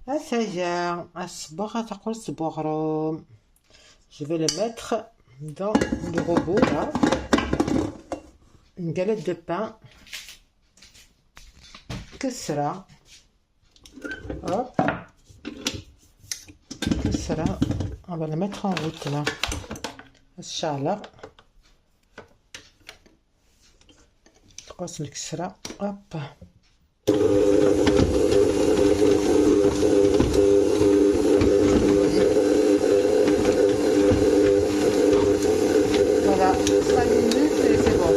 Ah, ça y est, je vais le mettre dans le robot là. Une galette de pain. Que cela? Hop. Que cela? On va la mettre en route là. Inch'Allah. Hop. Voilà, 5 minutes et c'est bon.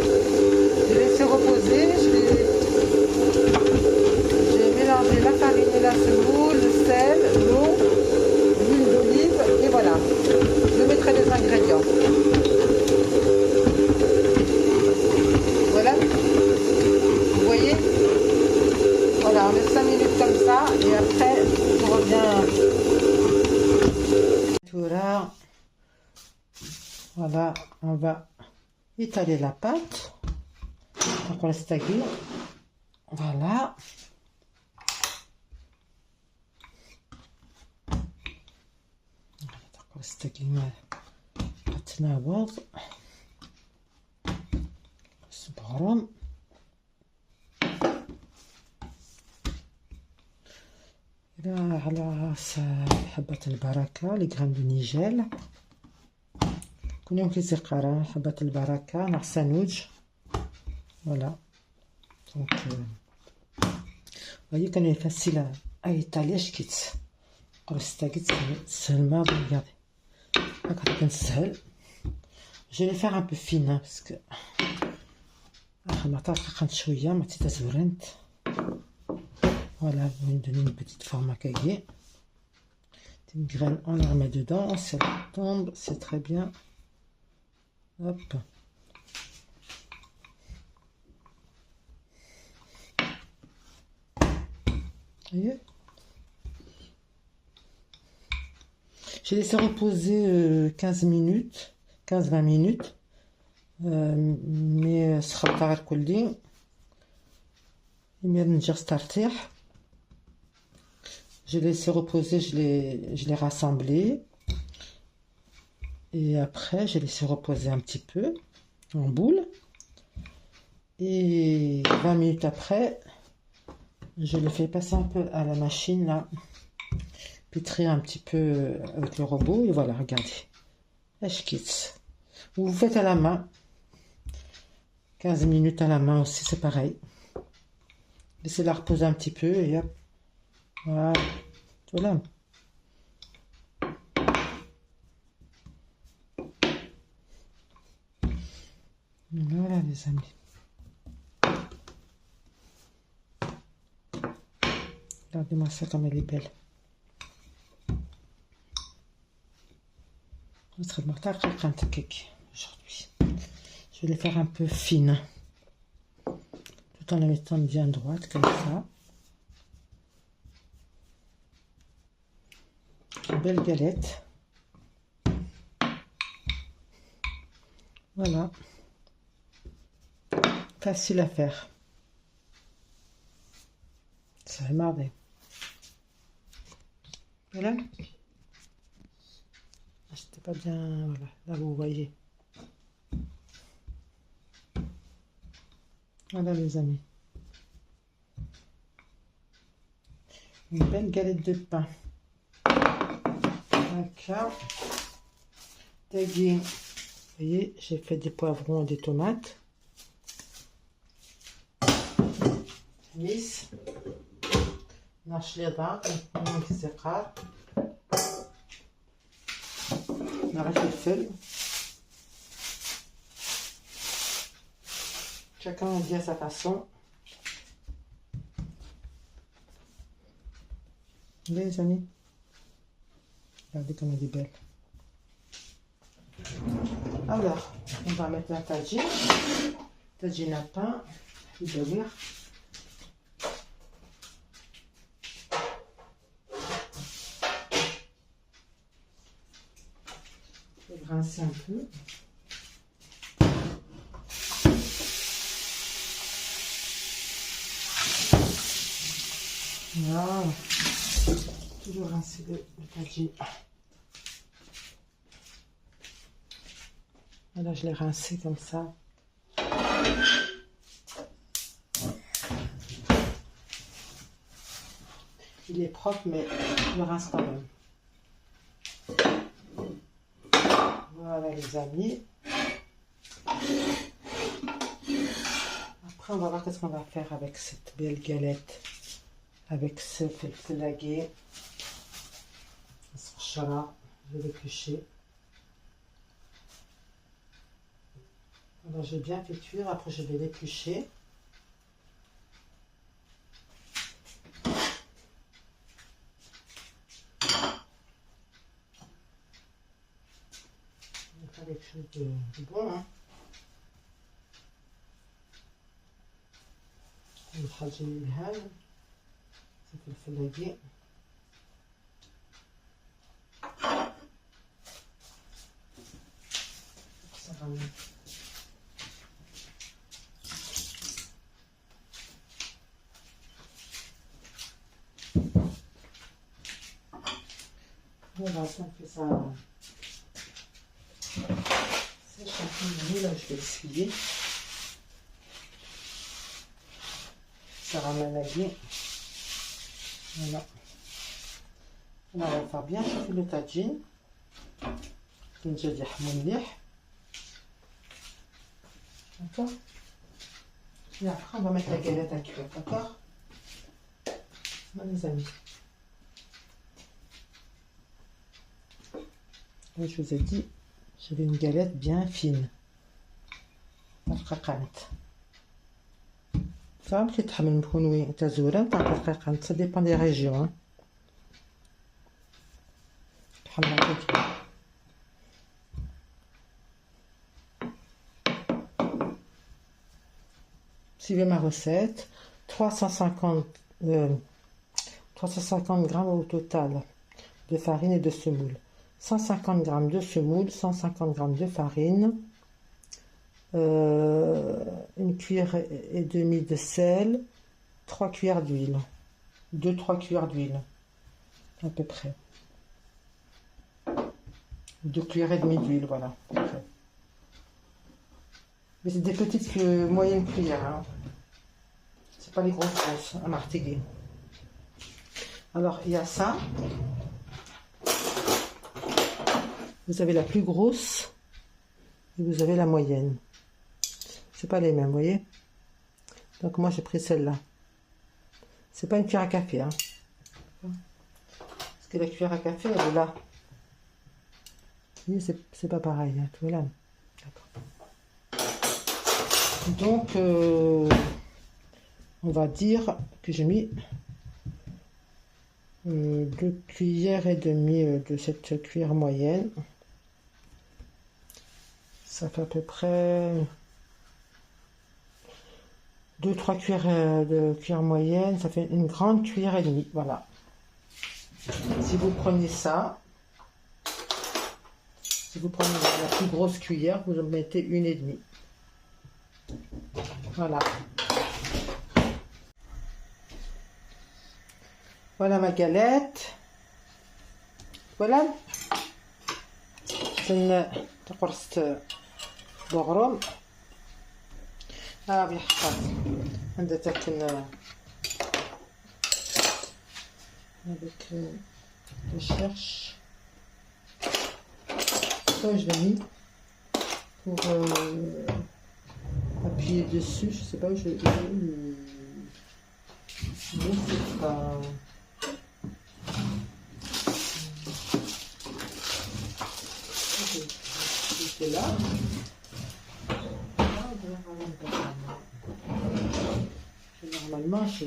J'ai laissé reposer, j'ai mélangé la farine et la semoule, le sel, l'eau, l'huile d'olive et voilà. Je mettrai les ingrédients. Voilà. Vous voyez? Voilà, on laisse 5 minutes comme ça et après je reviens. Tout là. Voilà, on va étaler la pâte. Donc on laisse taguer. Voilà. Donc on laisse taguer pâtنا وضع. صبرهم. على راس حبة البركة لي غرام دو نيجيل. كل يوم كيزيقارا حبة البركة مع سانوج. Voilà. Donc, vous voyez comme il est facile à étaler. Seulement, regardez. Je vais faire un peu fine hein, parce que voilà, vous me donner une petite forme à cahier. Une graine, on la remet dedans. Si elle tombe, c'est très bien. Hop. Voyez, j'ai laissé reposer 15 minutes, 15-20 minutes, mais ce sera pas الكل نجي starter. J'ai laissé reposer, je l'ai rassemblé et après j'ai laissé reposer un petit peu en boule et 20 minutes après je le fais passer un peu à la machine là, pétrir un petit peu avec le robot et voilà, regardez. Vous faites à la main, 15 minutes à la main aussi, c'est pareil. Laissez-la reposer un petit peu et hop, voilà, voilà. Voilà les amis. Regardez-moi ça comme elle est belle. Aujourd'hui. Je vais les faire un peu fines. Tout en les mettant bien droite comme ça. Une belle galette. Voilà. Facile à faire. Ça fait marrer. Voilà. C'était pas bien. Voilà. Là, vous voyez. Voilà, les amis. Une belle galette de pain. D'accord. Tagué. Vous voyez, j'ai fait des poivrons et des tomates. Lisse. نشليضة من الزقار نغرف الفل chacun dit à sa façon. Les amis, regardez comme elle est belle. Alors on va mettre la tagine à pain et de lire. Rincer un peu. Voilà. toujours rincer le tagine. Voilà, je l'ai rincé comme ça. Il est propre, mais je le rince quand même. Voilà les amis. Après, on va voir qu'est-ce qu'on va faire avec cette belle galette. Avec ce felfelagué. Je vais l'éplucher. Alors j'ai bien fait cuire, après je vais l'éplucher. On va faire quelque chose de bon, hein. الحاجة الهان في الفلاقي voilà, ça fait ça sèche un peu. Là je vais essuyer. Ça ramène à bien. Voilà. Là, on va faire bien chauffer le tagine. D'accord. Et après, on va mettre la galette à cuire. D'accord. Voilà, les amis. Là, je vous ai dit, j'avais une galette bien fine. Ça dépend des régions. Hein. Suivez ma recette. 350 grammes au total de farine et de semoule. 150 grammes de semoule, 150 grammes de farine. Une cuillère et demie de sel, 3 cuillères d'huile, 2-3 cuillères d'huile à peu près, 2 cuillères et demie d'huile, voilà, à peu près. Mais c'est des petites moyennes cuillères, hein. C'est pas les grosses à martiller. Alors il y a ça, vous avez la plus grosse et vous avez la moyenne. C'est pas les mêmes, vous voyez. Donc moi j'ai pris celle-là. C'est pas une cuillère à café, hein. Parce que la cuillère à café elle est là. Vous voyez, c'est pas pareil, hein, tout est là. Donc on va dire que j'ai mis 2 cuillères et demie de cette cuillère moyenne. Ça fait à peu près 2-3 cuillères de cuillère moyenne, ça fait une grande cuillère et demie, voilà. Si vous prenez ça, si vous prenez la plus grosse cuillère, vous en mettez 1,5. Voilà. Voilà ma galette. Voilà. C'est قرصت بغروم. بيحفظ عندها تاكل avec je cherche ça je l'ai mis pour appuyer dessus, je sais pas où je sais pas. C'est là. Normalement, je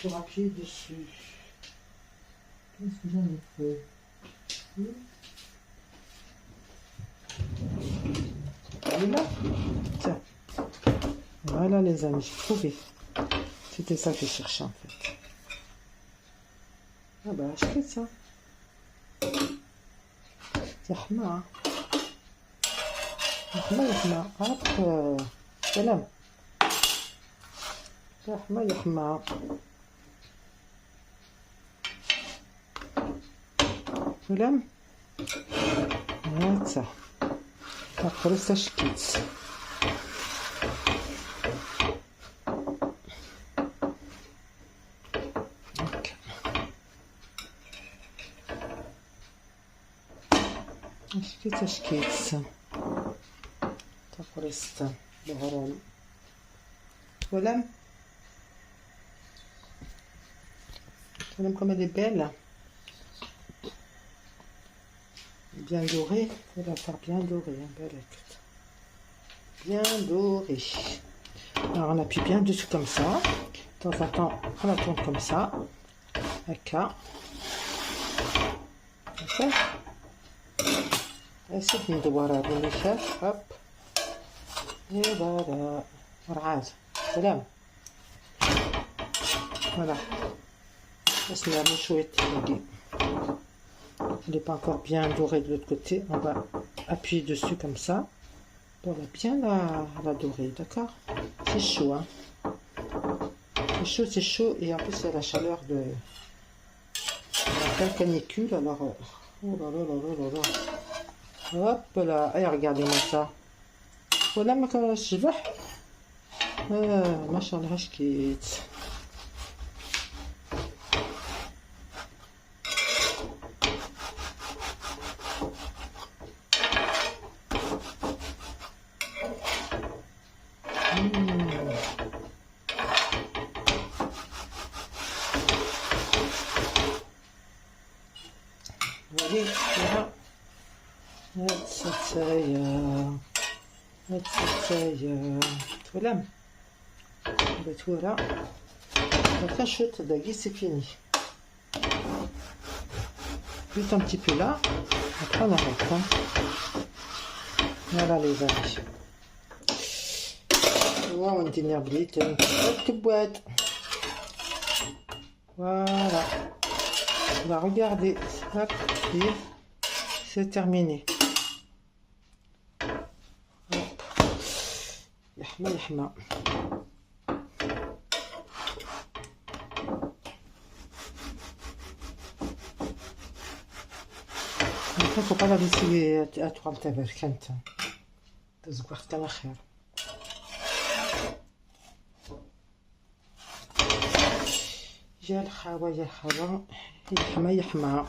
pour appuyer dessus. Qu'est-ce que j'en ai fait? Elle est là. Tiens. Voilà les amis, j'ai trouvé. C'était ça que je cherchais en fait. Ah bah achetez ça. يحمى عارف سلام يحمى ولا هاتا نقرص شكيت شكيت تقرصت بغرام ولا comme elle est belle, bien dorée, il faut la faire bien dorée, hein, belle, bien dorée. Alors on appuie bien dessus comme ça, de temps en temps on la tourne comme ça, ok, essaye de ندورها بالنشاف hop et voilà رعاز سلام voilà. Il n'est pas encore bien doré de l'autre côté. On va appuyer dessus comme ça pour bien la dorer, d'accord? C'est chaud, hein? C'est chaud et en plus il y a la chaleur de la canicule. Alors, oh là là là là là là. Hop là, et regardez-moi ça. Voilà ma شبح. ما شاء الله شكيت. Voilà. Voilà. Donc la chute d'agui c'est fini. Juste un petit peu là. Après on arrête. Hein. Voilà les amis. Wow, on dit nerblite. Petite boîte. Voilà. On va regarder. Hop. Et c'est terminé. يحمى يحمى. Il faut pas la laisser à toi تبر كانت تزقوقت كان خير. جا الخاوة يا الخاوة يحمى يحمى.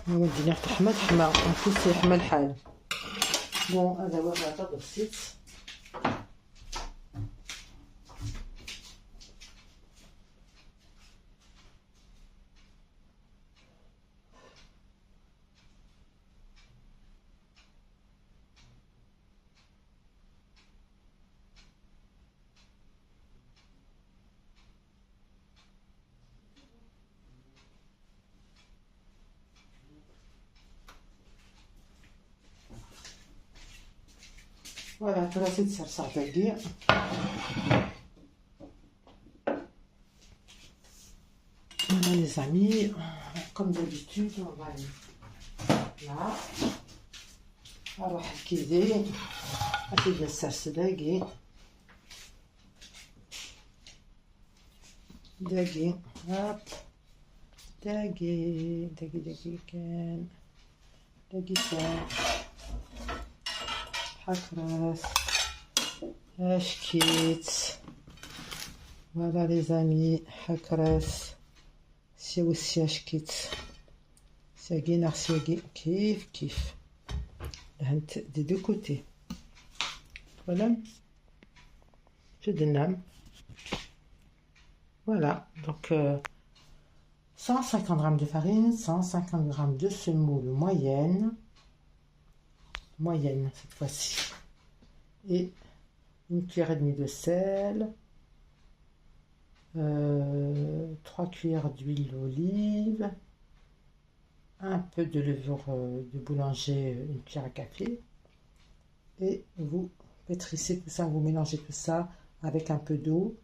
ودي تحمى تحمى نفوس يحمى الحال. بون هذا هو هذا بسيط. Voilà, je vais essayer de faire ça avec voilà les amis, comme d'habitude, on va aller là. Alors, كيزي أكيد نسرس داقي هاب داقي كان حكرس أشكيت. Voilà les amis, حكرس سي أشكيت ساقي نغسيقي كيف دهنت des deux côtés. Voilà, je déname. Voilà, donc 150 g de farine, 150 g de semoule moyenne cette fois-ci, et une cuillère et demie de sel, 3 cuillères d'huile d'olive, un peu de levure de boulanger, une cuillère à café, et vous pétrissez tout ça, vous mélangez tout ça avec un peu d'eau,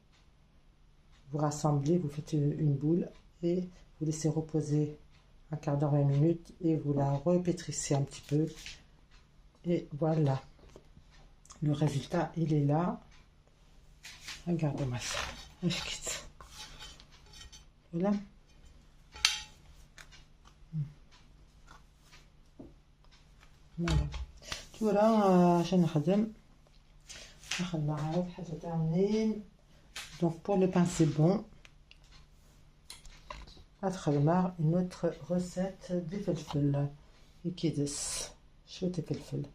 vous rassemblez, vous faites une boule et vous laissez reposer un quart d'heure, 20 minutes, et vous la repétrissez un petit peu, et voilà, le résultat il est là. Regardez-moi ça, je quitte. Voilà, فوالا تورا عشان نخدم نخلع هاد حاجه تاع منين. دونك بور لو بان سي بون. ادخل مع une autre recette دي فلفل كيدس شويه فلفل.